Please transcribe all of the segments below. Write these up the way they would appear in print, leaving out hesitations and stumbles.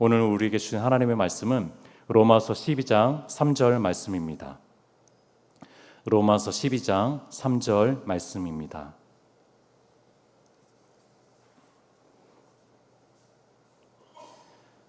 오늘 우리에게 주신 하나님의 말씀은 로마서 12장 3절 말씀입니다. 로마서 12장 3절 말씀입니다.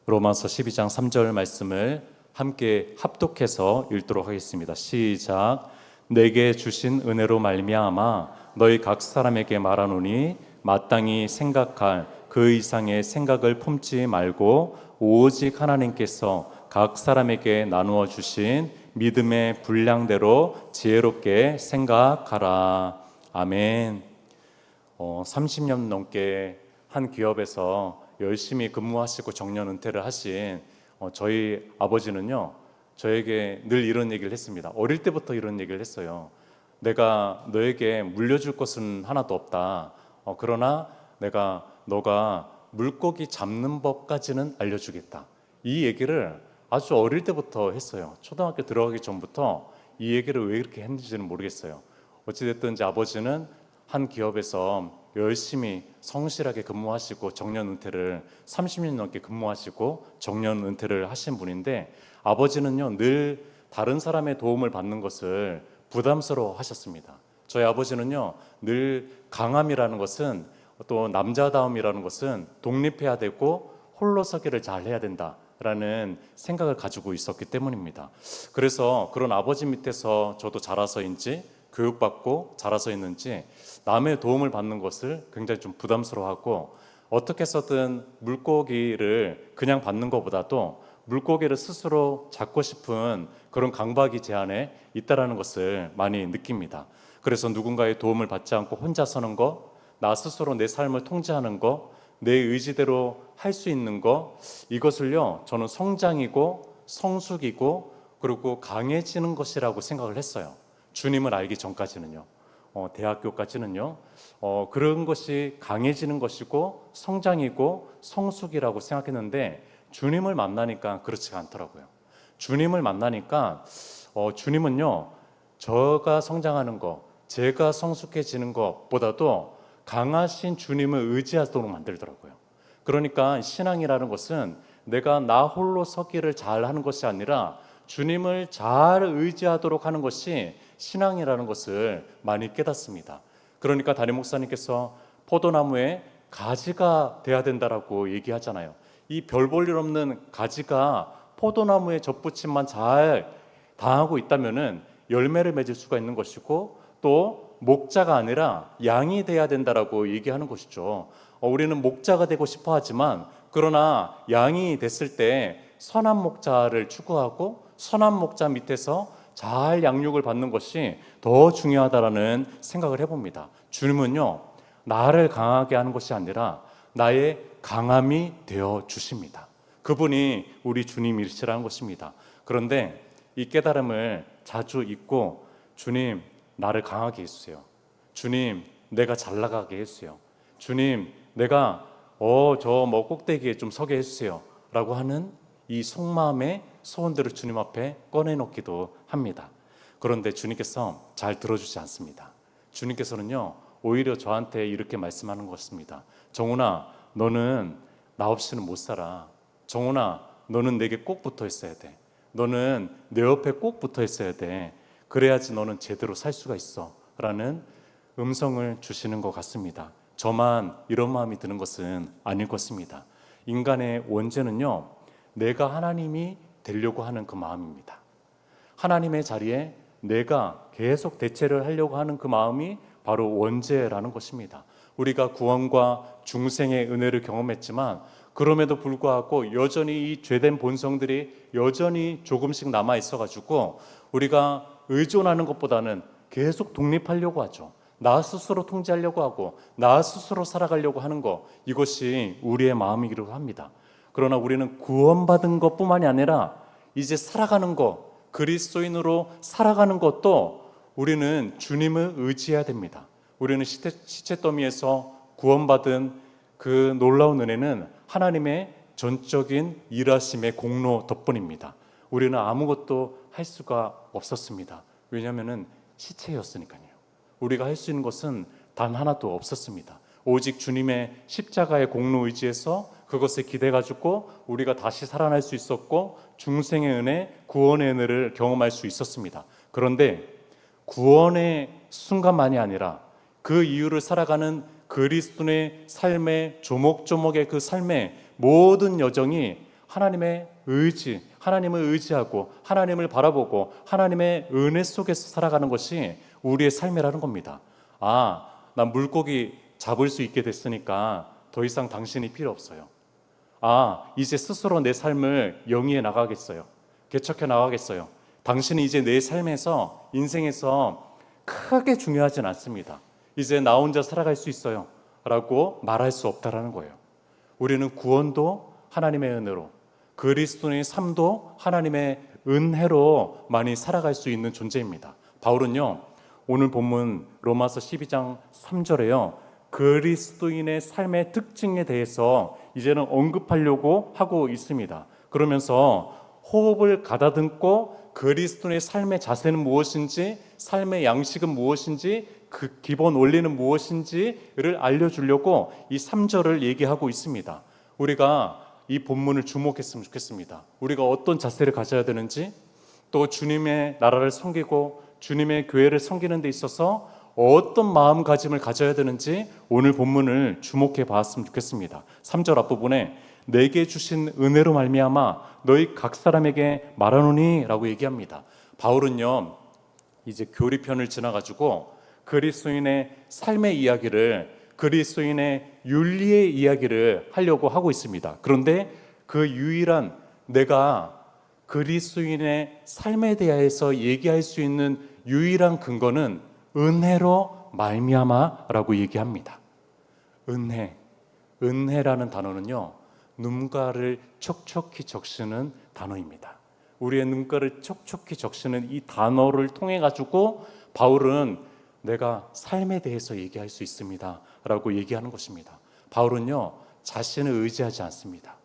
로마서 12장 3절 말씀을 함께 합독해서 읽도록 하겠습니다. 시작. 내게 주신 은혜로 말미암아 너희 각 사람에게 말하노니 마땅히 생각할 그 이상의 생각을 품지 말고 오직 하나님께서 각 사람에게 나누어 주신 믿음의 분량대로 지혜롭게 생각하라. 아멘. 30년 넘게 한 기업에서 열심히 근무하시고 정년 은퇴를 하신 저희 아버지는요, 저에게 늘 이런 얘기를 했습니다. 어릴 때부터 이런 얘기를 했어요. 내가 너에게 물려줄 것은 하나도 없다. 그러나 너가 물고기 잡는 법까지는 알려주겠다. 이 얘기를 아주 어릴 때부터 했어요. 초등학교 들어가기 전부터 이 얘기를 왜 이렇게 했는지는 모르겠어요. 어찌됐든 이제 아버지는 한 기업에서 열심히 성실하게 근무하시고 정년 은퇴를 30년 넘게 근무하시고 정년 은퇴를 하신 분인데, 아버지는요 늘 다른 사람의 도움을 받는 것을 부담스러워 하셨습니다. 저희 아버지는요 늘 강함이라는 것은, 또 남자다움이라는 것은 독립해야 되고 홀로서기를 잘 해야 된다라는 생각을 가지고 있었기 때문입니다. 그래서 그런 아버지 밑에서 저도 자라서인지 교육받고 자라서였는지 남의 도움을 받는 것을 굉장히 좀 부담스러워하고, 어떻게 해서든 물고기를 그냥 받는 것보다도 물고기를 스스로 잡고 싶은 그런 강박이 제 안에 있다라는 것을 많이 느낍니다. 그래서 누군가의 도움을 받지 않고 혼자 서는 것, 나 스스로 내 삶을 통제하는 것, 내 의지대로 할 수 있는 것, 이것을요 저는 성장이고 성숙이고 그리고 강해지는 것이라고 생각을 했어요. 주님을 알기 전까지는요, 대학교까지는요, 그런 것이 강해지는 것이고 성장이고 성숙이라고 생각했는데, 주님을 만나니까 그렇지가 않더라고요. 주님을 만나니까 주님은요 저가 성장하는 것, 제가 성숙해지는 것보다도 강하신 주님을 의지하도록 만들더라고요. 그러니까 신앙이라는 것은 내가 나 홀로 서기를 잘 하는 것이 아니라 주님을 잘 의지하도록 하는 것이 신앙이라는 것을 많이 깨닫습니다. 그러니까 담임 목사님께서 포도나무에 가지가 돼야 된다라고 얘기하잖아요. 이 별 볼 일 없는 가지가 포도나무에 젖붙임만 잘 당하고 있다면은 열매를 맺을 수가 있는 것이고, 또 목자가 아니라 양이 돼야 된다라고 얘기하는 것이죠. 우리는 목자가 되고 싶어 하지만, 그러나 양이 됐을 때 선한 목자를 추구하고 선한 목자 밑에서 잘 양육을 받는 것이 더 중요하다라는 생각을 해봅니다. 주님은요 나를 강하게 하는 것이 아니라 나의 강함이 되어 주십니다. 그분이 우리 주님이시라는 것입니다. 그런데 이 깨달음을 자주 잊고, 주님 나를 강하게 해주세요. 주님 내가 잘 나가게 해주세요. 주님 내가 저 꼭대기에 좀 서게 해주세요 라고 하는 이 속마음의 소원들을 주님 앞에 꺼내놓기도 합니다. 그런데 주님께서 잘 들어주지 않습니다. 주님께서는요 오히려 저한테 이렇게 말씀하는 것입니다. 정훈아, 너는 나 없이는 못 살아. 정훈아, 너는 내게 꼭 붙어 있어야 돼. 너는 내 옆에 꼭 붙어 있어야 돼. 그래야지 너는 제대로 살 수가 있어 라는 음성을 주시는 것 같습니다. 저만 이런 마음이 드는 것은 아닐 것입니다. 인간의 원죄는요 내가 하나님이 되려고 하는 그 마음입니다. 하나님의 자리에 내가 계속 대체를 하려고 하는 그 마음이 바로 원죄라는 것입니다. 우리가 구원과 중생의 은혜를 경험했지만, 그럼에도 불구하고 여전히 이 죄된 본성들이 여전히 조금씩 남아 있어가지고 우리가 의존하는 것보다는 계속 독립하려고 하죠. 나 스스로 통제하려고 하고 나 스스로 살아가려고 하는 것, 이것이 우리의 마음이기도 합니다. 그러나 우리는 구원받은 것뿐만이 아니라 이제 살아가는 것, 그리스도인으로 살아가는 것도 우리는 주님을 의지해야 됩니다. 우리는 시체 더미에서 구원받은 그 놀라운 은혜는 하나님의 전적인 일하심의 공로 덕분입니다. 우리는 아무것도 할 수가 없었습니다. 왜냐하면 시체였으니까요. 우리가 할 수 있는 것은 단 하나도 없었습니다. 오직 주님의 십자가의 공로 의지에서 그것에 기대가지고 우리가 다시 살아날 수 있었고 중생의 은혜, 구원의 은혜를 경험할 수 있었습니다. 그런데 구원의 순간만이 아니라 그 이후를 살아가는 그리스도의 삶의 조목조목의 그 삶의 모든 여정이 하나님의 의지, 하나님을 의지하고 하나님을 바라보고 하나님의 은혜 속에서 살아가는 것이 우리의 삶이라는 겁니다. 난 물고기 잡을 수 있게 됐으니까 더 이상 당신이 필요 없어요. 이제 스스로 내 삶을 영위해 나가겠어요. 개척해 나가겠어요. 당신은 이제 내 삶에서, 인생에서 크게 중요하진 않습니다. 이제 나 혼자 살아갈 수 있어요 라고 말할 수 없다라는 거예요. 우리는 구원도 하나님의 은혜로, 그리스도의 삶도 하나님의 은혜로 많이 살아갈 수 있는 존재입니다. 바울은요, 오늘 본문 로마서 12장 3절에요, 그리스도인의 삶의 특징에 대해서 이제는 언급하려고 하고 있습니다. 그러면서 호흡을 가다듬고 그리스도의 삶의 자세는 무엇인지, 삶의 양식은 무엇인지, 그 기본 원리는 무엇인지를 알려주려고 이 3절을 얘기하고 있습니다. 우리가 이 본문을 주목했으면 좋겠습니다. 우리가 어떤 자세를 가져야 되는지, 또 주님의 나라를 섬기고 주님의 교회를 섬기는 데 있어서 어떤 마음가짐을 가져야 되는지 오늘 본문을 주목해 봤으면 좋겠습니다. 3절 앞부분에 내게 주신 은혜로 말미암아 너희 각 사람에게 말하노니 라고 얘기합니다. 바울은요, 이제 교리편을 지나가지고 그리스도인의 삶의 이야기를, 그리스도인의 윤리의 이야기를 하려고 하고 있습니다. 그런데 그 유일한, 내가 그리스도인의 삶에 대해서 얘기할 수 있는 유일한 근거는 은혜로 말미암아라고 얘기합니다. 은혜라는 단어는요, 눈가를 촉촉히 적시는 단어입니다. 우리의 눈가를 촉촉히 적시는 이 단어를 통해 가지고 바울은 내가 삶에 대해서 얘기할 수 있습니다 라고 얘기하는 것입니다. 바울은요, 자신을 의지하지 않습니다.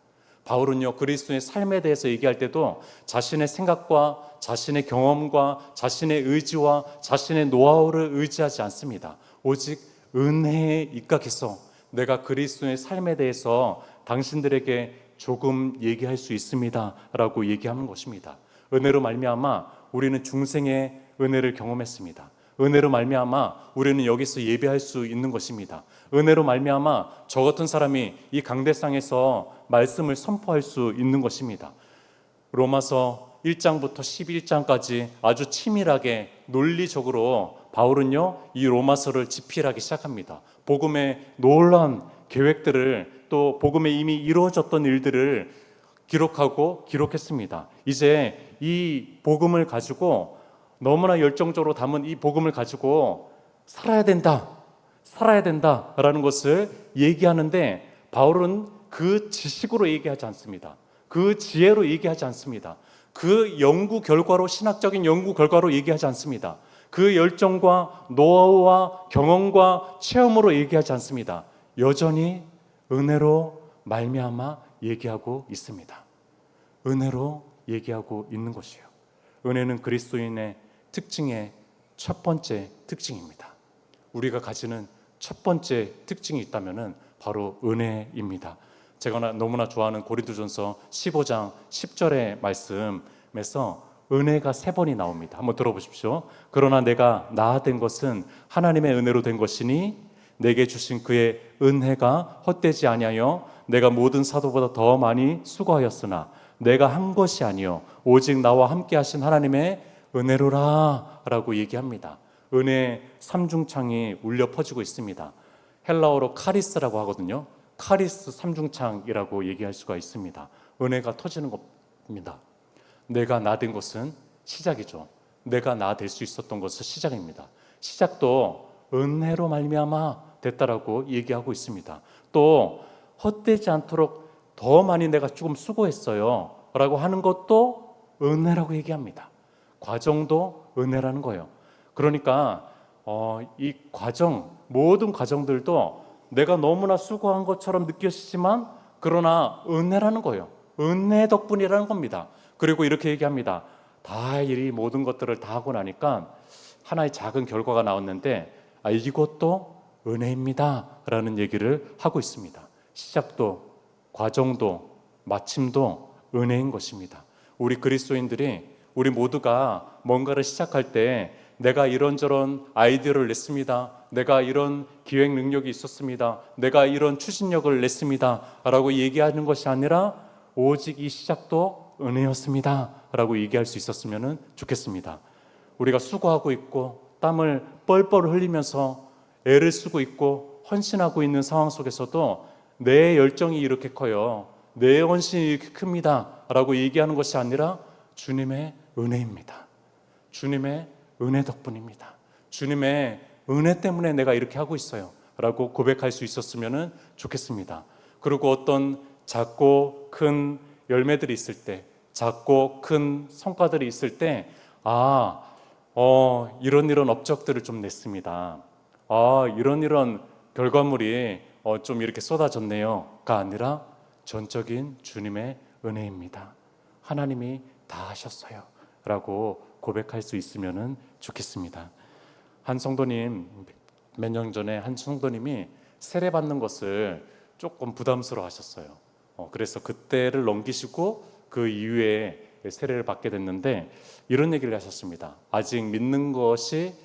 바울은요, 그리스도의 삶에 대해서 얘기할 때도 자신의 생각과 자신의 경험과 자신의 의지와 자신의 노하우를 의지하지 않습니다. 오직 은혜에 입각해서 내가 그리스도의 삶에 대해서 당신들에게 조금 얘기할 수 있습니다 라고 얘기하는 것입니다. 은혜로 말미암아 우리는 중생의 은혜를 경험했습니다. 은혜로 말미암아 우리는 여기서 예배할 수 있는 것입니다. 은혜로 말미암아 저 같은 사람이 이 강대상에서 말씀을 선포할 수 있는 것입니다. 로마서 1장부터 11장까지 아주 치밀하게 논리적으로 바울은요, 이 로마서를 집필하기 시작합니다. 복음의 놀라운 계획들을, 또 복음에 이미 이루어졌던 일들을 기록했습니다. 이제 이 복음을 가지고, 너무나 열정적으로 담은 이 복음을 가지고 살아야 된다라는 것을 얘기하는데, 바울은 그 지식으로 얘기하지 않습니다. 그 지혜로 얘기하지 않습니다. 그 연구 결과로, 신학적인 연구 결과로 얘기하지 않습니다. 그 열정과 노하우와 경험과 체험으로 얘기하지 않습니다. 여전히 은혜로 말미암아 얘기하고 있습니다. 은혜로 얘기하고 있는 것이에요. 은혜는 그리스도인의 특징의 첫 번째 특징입니다. 우리가 가지는 첫 번째 특징이 있다면 바로 은혜입니다. 제가 너무나 좋아하는 고린도전서 15장 10절의 말씀에서 은혜가 3번이 나옵니다. 한번 들어보십시오. 그러나 내가 된 것은 하나님의 은혜로 된 것이니 내게 주신 그의 은혜가 헛되지 아니하여 내가 모든 사도보다 더 많이 수고하였으나 내가 한 것이 아니요 오직 나와 함께 하신 하나님의 은혜로라 라고 얘기합니다. 은혜의 삼중창이 울려 퍼지고 있습니다. 헬라어로 카리스라고 하거든요. 카리스 삼중창이라고 얘기할 수가 있습니다. 은혜가 터지는 겁니다. 내가 나 된 것은 시작이죠. 내가 나 될 수 있었던 것은 시작입니다. 시작도 은혜로 말미암아 됐다라고 얘기하고 있습니다. 또 헛되지 않도록 더 많이 내가 조금 수고했어요 라고 하는 것도 은혜라고 얘기합니다. 과정도 은혜라는 거예요. 그러니까 이 과정, 모든 과정들도 내가 너무나 수고한 것처럼 느껴지지만 그러나 은혜라는 거예요. 은혜 덕분이라는 겁니다. 그리고 이렇게 얘기합니다. 다 이 모든 것들을 다 하고 나니까 하나의 작은 결과가 나왔는데 이것도 은혜입니다 라는 얘기를 하고 있습니다. 시작도 과정도 마침도 은혜인 것입니다. 우리 그리스도인들이 우리 모두가 뭔가를 시작할 때 내가 이런저런 아이디어를 냈습니다. 내가 이런 기획 능력이 있었습니다. 내가 이런 추진력을 냈습니다. 라고 얘기하는 것이 아니라 오직 이 시작도 은혜였습니다. 라고 얘기할 수 있었으면 좋겠습니다. 우리가 수고하고 있고 땀을 뻘뻘 흘리면서 애를 쓰고 있고 헌신하고 있는 상황 속에서도 내 열정이 이렇게 커요. 내 헌신이 이렇게 큽니다. 라고 얘기하는 것이 아니라 주님의 은혜입니다. 주님의 은혜 덕분입니다. 주님의 은혜 때문에 내가 이렇게 하고 있어요. 라고 고백할 수 있었으면 좋겠습니다. 그리고 어떤 작고 큰 열매들이 있을 때, 작고 큰 성과들이 있을 때, 이런 업적들을 좀 냈습니다. 이런 결과물이 좀 이렇게 쏟아졌네요가 아니라 전적인 주님의 은혜입니다. 하나님이 다 하셨어요. 라고 고백할 수 있으면 좋겠습니다. 한 성도님, 몇 년 전에 한 성도님이 세례 받는 것을 조금 부담스러워 하셨어요. 그래서 그때를 넘기시고 그 이후에 세례를 받게 됐는데 이런 얘기를 하셨습니다. 아직 믿는 것이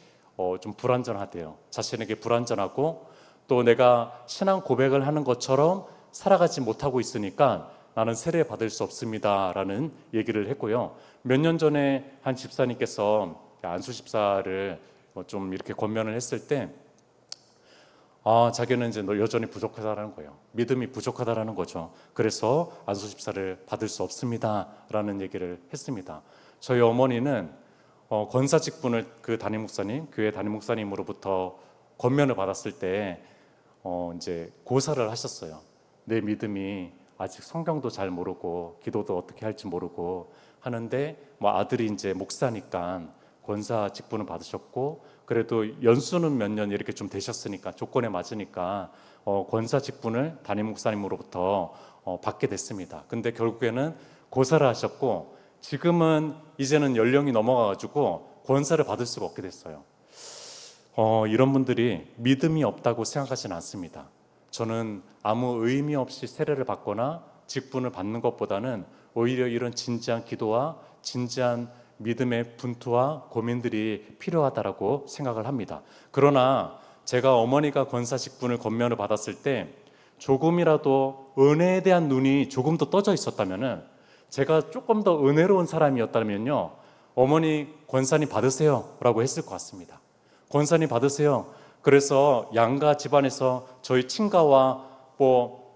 좀 불완전하대요. 자신에게 불완전하고 또 내가 신앙 고백을 하는 것처럼 살아가지 못하고 있으니까 나는 세례 받을 수 없습니다 라는 얘기를 했고요. 몇 년 전에 한 집사님께서 안수 집사를 좀 이렇게 권면을 했을 때 자기는 이제 여전히 부족하다라는 거예요. 믿음이 부족하다라는 거죠. 그래서 안수 집사를 받을 수 없습니다 라는 얘기를 했습니다. 저희 어머니는 권사 직분을 그 담임 목사님, 교회 담임 목사님으로부터 권면을 받았을 때 이제 고사를 하셨어요. 내 믿음이 아직 성경도 잘 모르고 기도도 어떻게 할지 모르고 하는데 아들이 이제 목사니까 권사 직분을 받으셨고 그래도 연수는 몇 년 이렇게 좀 되셨으니까 조건에 맞으니까 권사 직분을 담임 목사님으로부터 받게 됐습니다. 근데 결국에는 고사를 하셨고 지금은 이제는 연령이 넘어가가지고 권사를 받을 수가 없게 됐어요. 이런 분들이 믿음이 없다고 생각하지는 않습니다. 저는 아무 의미 없이 세례를 받거나 직분을 받는 것보다는 오히려 이런 진지한 기도와 진지한 믿음의 분투와 고민들이 필요하다라고 생각을 합니다. 그러나 제가 어머니가 권사 직분을 권면을 받았을 때 조금이라도 은혜에 대한 눈이 조금 더 떠져 있었다면은 제가 조금 더 은혜로운 사람이었다면요, 어머니 권사님 받으세요 라고 했을 것 같습니다. 권사님 받으세요. 그래서 양가 집안에서 저희 친가와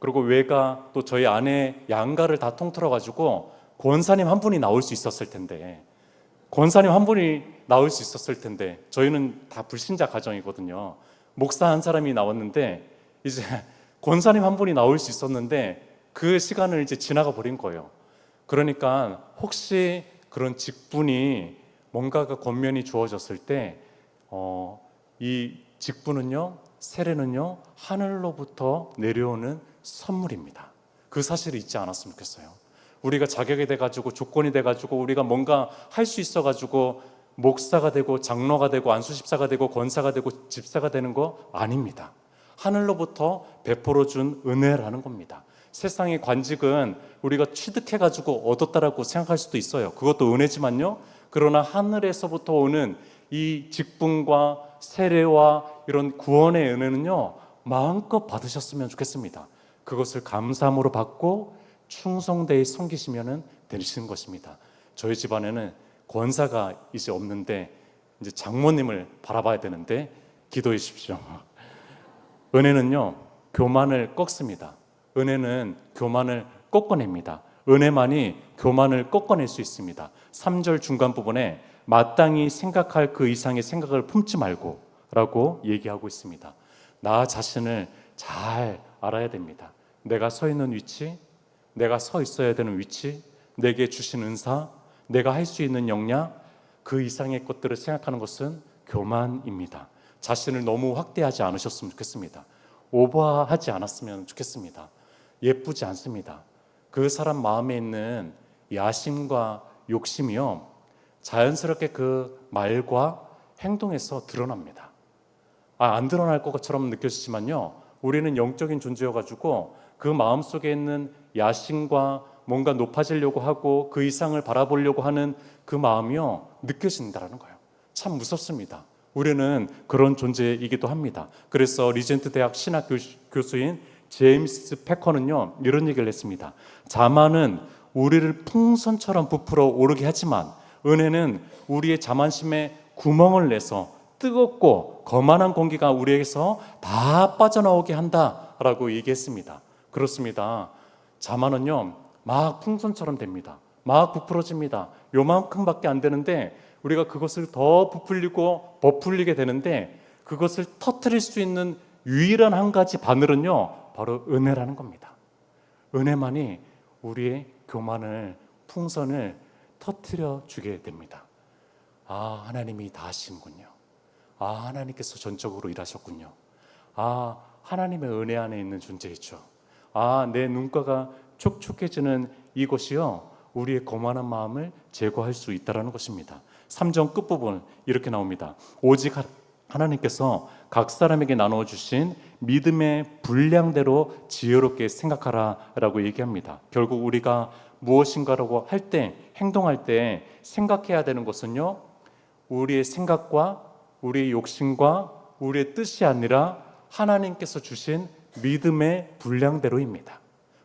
그리고 외가 또 저희 아내 양가를 다 통틀어 가지고 권사님 한 분이 나올 수 있었을 텐데, 권사님 한 분이 나올 수 있었을 텐데, 저희는 다 불신자 가정이거든요. 목사 한 사람이 나왔는데 이제 권사님 한 분이 나올 수 있었는데 그 시간을 이제 지나가 버린 거예요. 그러니까 혹시 그런 직분이 뭔가가 권면이 주어졌을 때 이 직분은요, 세례는요, 하늘로부터 내려오는 선물입니다. 그 사실을 잊지 않았으면 좋겠어요. 우리가 자격이 돼가지고 조건이 돼가지고 우리가 뭔가 할 수 있어가지고 목사가 되고 장로가 되고 안수집사가 되고 권사가 되고 집사가 되는 거 아닙니다. 하늘로부터 베풀어 준 은혜라는 겁니다. 세상의 관직은 우리가 취득해가지고 얻었다라고 생각할 수도 있어요. 그것도 은혜지만요, 그러나 하늘에서부터 오는 이 직분과 세례와 이런 구원의 은혜는요, 마음껏 받으셨으면 좋겠습니다. 그것을 감사함으로 받고 충성되이 섬기시면 되시는 것입니다. 저희 집안에는 권사가 이제 없는데 이제 장모님을 바라봐야 되는데 기도해 주십시오. 은혜는요, 교만을 꺾습니다. 은혜는 교만을 꺾어냅니다. 은혜만이 교만을 꺾어낼 수 있습니다. 3절 중간 부분에 마땅히 생각할 그 이상의 생각을 품지 말고 라고 얘기하고 있습니다. 나 자신을 잘 알아야 됩니다. 내가 서 있는 위치, 내가 서 있어야 되는 위치, 내게 주신 은사, 내가 할 수 있는 역량, 그 이상의 것들을 생각하는 것은 교만입니다. 자신을 너무 확대하지 않으셨으면 좋겠습니다. 오버하지 않았으면 좋겠습니다. 예쁘지 않습니다. 그 사람 마음에 있는 야심과 욕심이요, 자연스럽게 그 말과 행동에서 드러납니다. 안 드러날 것처럼 느껴지지만요, 우리는 영적인 존재여가지고 그 마음속에 있는 야심과 뭔가 높아지려고 하고 그 이상을 바라보려고 하는 그 마음이요 느껴진다는 거예요. 참 무섭습니다. 우리는 그런 존재이기도 합니다. 그래서 리젠트 대학 신학 교수인 제임스 패커는요 이런 얘기를 했습니다. 자만은 우리를 풍선처럼 부풀어 오르게 하지만 은혜는 우리의 자만심에 구멍을 내서 뜨겁고 거만한 공기가 우리에게서 다 빠져나오게 한다라고 얘기했습니다. 그렇습니다. 자만은요 막 풍선처럼 됩니다. 막 부풀어집니다. 요만큼밖에 안 되는데 우리가 그것을 더 부풀리고 버풀리게 되는데 그것을 터뜨릴 수 있는 유일한 한 가지 바늘은요 바로 은혜라는 겁니다. 은혜만이 우리의 교만을 풍선을 터뜨려 주게 됩니다. 아, 하나님이 다 하시는군요. 아, 하나님께서 전적으로 일하셨군요. 아, 하나님의 은혜 안에 있는 존재이죠. 아, 내 눈가가 촉촉해지는 이것이요 우리의 거만한 마음을 제거할 수 있다는 것입니다. 3절 끝부분 이렇게 나옵니다. 오직 하나님께서 각 사람에게 나눠주신 믿음의 분량대로 지혜롭게 생각하라 라고 얘기합니다. 결국 우리가 무엇인가라고 할 때, 행동할 때 생각해야 되는 것은요 우리의 생각과 우리의 욕심과 우리의 뜻이 아니라 하나님께서 주신 믿음의 분량대로입니다.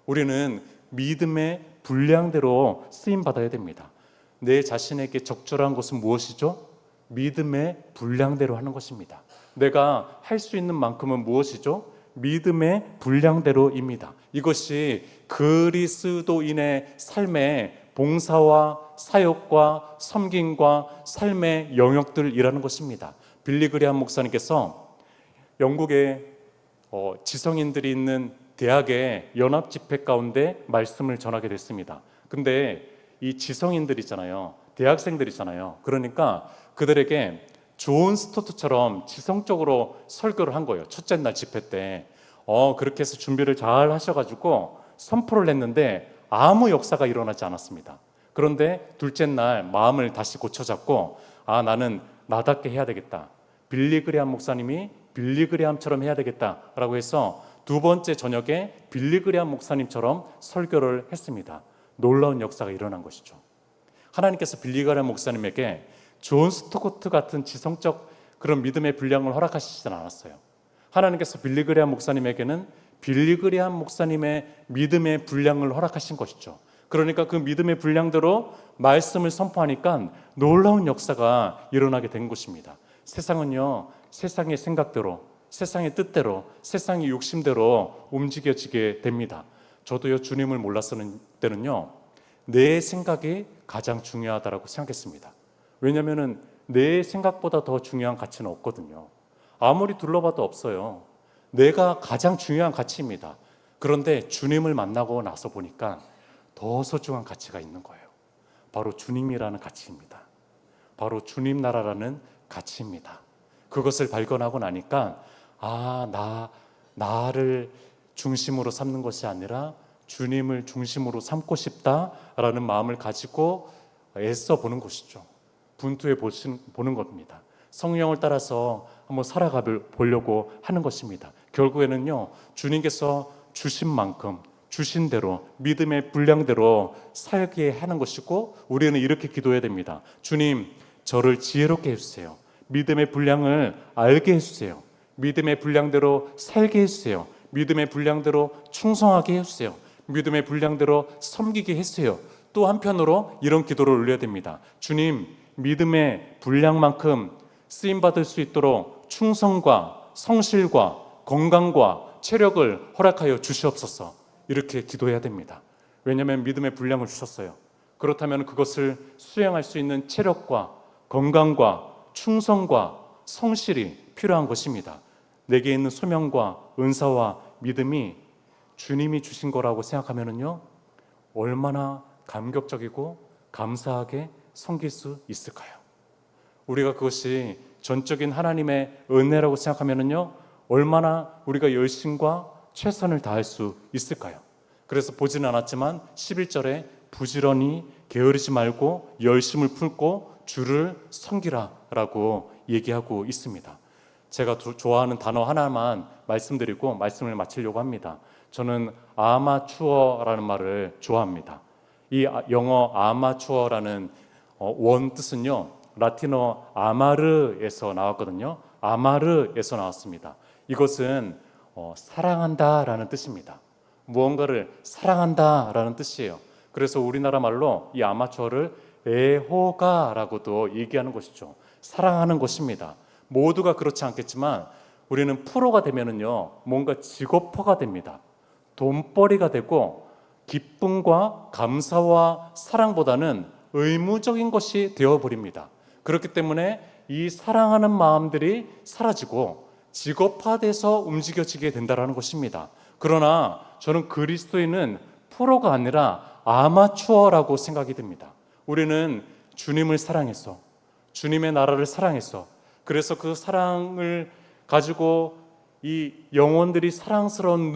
우리는 믿음의 분량대로 쓰임받아야 됩니다. 내 자신에게 적절한 것은 무엇이죠? 믿음의 분량대로 하는 것입니다. 내가 할 수 있는 만큼은 무엇이죠? 믿음의 분량대로입니다. 이것이 그리스도인의 삶의 봉사와 사역과 섬김과 삶의 영역들이라는 것입니다. 빌리 그레이엄 목사님께서 영국의 지성인들이 있는 대학의 연합 집회 가운데 말씀을 전하게 됐습니다. 근데 이 지성인들이잖아요. 대학생들이잖아요. 그러니까 그들에게 존 스토트처럼 지성적으로 설교를 한 거예요. 첫째 날 집회 때. 그렇게 해서 준비를 잘 하셔가지고 선포를 했는데 아무 역사가 일어나지 않았습니다. 그런데 둘째 날 마음을 다시 고쳐잡고 나는 나답게 해야 되겠다. 빌리 그레이엄 목사님이 빌리 그레이엄처럼 해야 되겠다라고 해서 두 번째 저녁에 빌리 그레이엄 목사님처럼 설교를 했습니다. 놀라운 역사가 일어난 것이죠. 하나님께서 빌리 그레이엄 목사님에게 존 스토트 같은 지성적 그런 믿음의 분량을 허락하시진 않았어요. 하나님께서 빌리 그레이엄 목사님에게는 빌리 그레이엄 목사님의 믿음의 분량을 허락하신 것이죠. 그러니까 그 믿음의 분량대로 말씀을 선포하니까 놀라운 역사가 일어나게 된 것입니다. 세상은요, 세상의 생각대로, 세상의 뜻대로, 세상의 욕심대로 움직여지게 됩니다. 저도요, 주님을 몰랐을 때는요, 내 생각이 가장 중요하다고 생각했습니다. 왜냐하면 내 생각보다 더 중요한 가치는 없거든요. 아무리 둘러봐도 없어요. 내가 가장 중요한 가치입니다. 그런데 주님을 만나고 나서 보니까 더 소중한 가치가 있는 거예요. 바로 주님이라는 가치입니다. 바로 주님 나라라는 가치입니다. 그것을 발견하고 나니까 나를 중심으로 삼는 것이 아니라 주님을 중심으로 삼고 싶다라는 마음을 가지고 애써 보는 것이죠. 분투해 보는 겁니다. 성령을 따라서 한번 살아가 보려고 하는 것입니다. 결국에는요, 주님께서 주신 만큼 주신 대로 믿음의 분량대로 살게 하는 것이고, 우리는 이렇게 기도해야 됩니다. 주님, 저를 지혜롭게 해주세요. 믿음의 분량을 알게 해주세요. 믿음의 분량대로 살게 해주세요. 믿음의 분량대로 충성하게 해주세요. 믿음의 분량대로 섬기게 해주세요. 또 한편으로 이런 기도를 올려야 됩니다. 주님, 믿음의 분량만큼 쓰임받을 수 있도록 충성과 성실과 건강과 체력을 허락하여 주시옵소서. 이렇게 기도해야 됩니다. 왜냐하면 믿음의 분량을 주셨어요. 그렇다면 그것을 수행할 수 있는 체력과 건강과 충성과 성실이 필요한 것입니다. 내게 있는 소명과 은사와 믿음이 주님이 주신 거라고 생각하면요, 얼마나 감격적이고 감사하게 섬길 수 있을까요? 우리가 그것이 전적인 하나님의 은혜라고 생각하면요, 얼마나 우리가 열심과 최선을 다할 수 있을까요? 그래서 보지는 않았지만 11절에 부지런히 게으르지 말고 열심을 품고 주를 섬기라 라고 얘기하고 있습니다. 제가 좋아하는 단어 하나만 말씀드리고 말씀을 마치려고 합니다. 저는 아마추어라는 말을 좋아합니다. 이 영어 아마추어라는 원 뜻은요, 라틴어 아마르에서 나왔거든요. 아마르에서 나왔습니다. 이것은 사랑한다라는 뜻입니다. 무언가를 사랑한다라는 뜻이에요. 그래서 우리나라 말로 이 아마추어를 애호가라고도 얘기하는 것이죠. 사랑하는 것입니다. 모두가 그렇지 않겠지만 우리는 프로가 되면은요, 뭔가 직업화가 됩니다. 돈벌이가 되고 기쁨과 감사와 사랑보다는 의무적인 것이 되어버립니다. 그렇기 때문에 이 사랑하는 마음들이 사라지고 직업화돼서 움직여지게 된다는 것입니다. 그러나 저는 그리스도인은 프로가 아니라 아마추어라고 생각이 듭니다. 우리는 주님을 사랑해서, 주님의 나라를 사랑해서, 그래서 그 사랑을 가지고 이 영혼들이 사랑스러운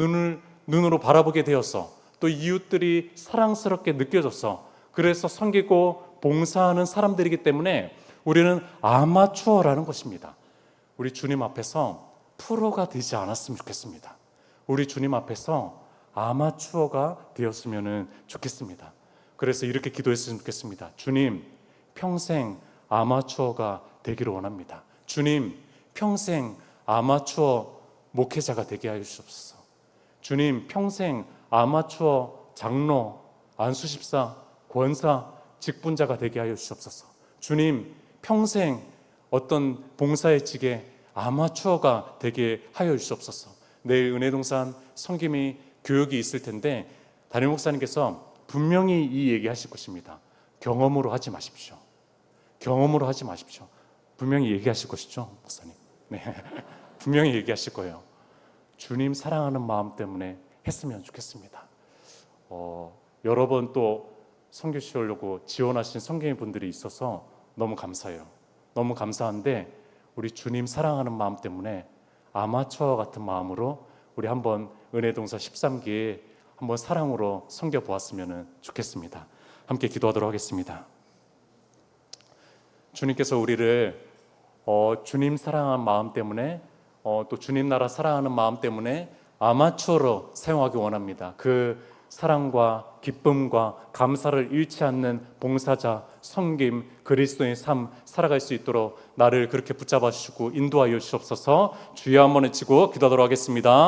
눈으로 바라보게 되어서, 또 이웃들이 사랑스럽게 느껴져서, 그래서 섬기고 봉사하는 사람들이기 때문에 우리는 아마추어라는 것입니다. 우리 주님 앞에서 프로가 되지 않았으면 좋겠습니다. 우리 주님 앞에서 아마추어가 되었으면 좋겠습니다. 그래서 이렇게 기도했으면 좋겠습니다. 주님, 평생 아마추어가 되기를 원합니다. 주님, 평생 아마추어 목회자가 되게 하여 주옵소서. 주님, 평생 아마추어 장로, 안수집사, 권사, 직분자가 되게 하여 주옵소서. 주님, 평생 어떤 봉사의 직에 아마추어가 되게 하여 주옵소서. 내일 은혜동산 섬김이 교육이 있을 텐데 담임 목사님께서 분명히 이 얘기하실 것입니다. 경험으로 하지 마십시오. 경험으로 하지 마십시오. 분명히 얘기하실 것이죠, 목사님. 네, 분명히 얘기하실 거예요. 주님 사랑하는 마음 때문에 했으면 좋겠습니다. 여러 번 또 선교 시오려고 지원하신 선교인 분들이 있어서 너무 감사해요. 너무 감사한데 우리 주님 사랑하는 마음 때문에 아마추어 같은 마음으로 우리 한번 은혜동사 13기에 한번 사랑으로 섬겨 보았으면 좋겠습니다. 함께 기도하도록 하겠습니다. 주님께서 우리를 주님 사랑하는 마음 때문에 또 주님 나라 사랑하는 마음 때문에 아마추어로 사용하기 원합니다. 그 사랑과 기쁨과 감사를 잃지 않는 봉사자, 섬김, 그리스도의 삶 살아갈 수 있도록 나를 그렇게 붙잡아 주시고 인도하여 주시옵소서. 주여 한번 외치고 기도하도록 하겠습니다.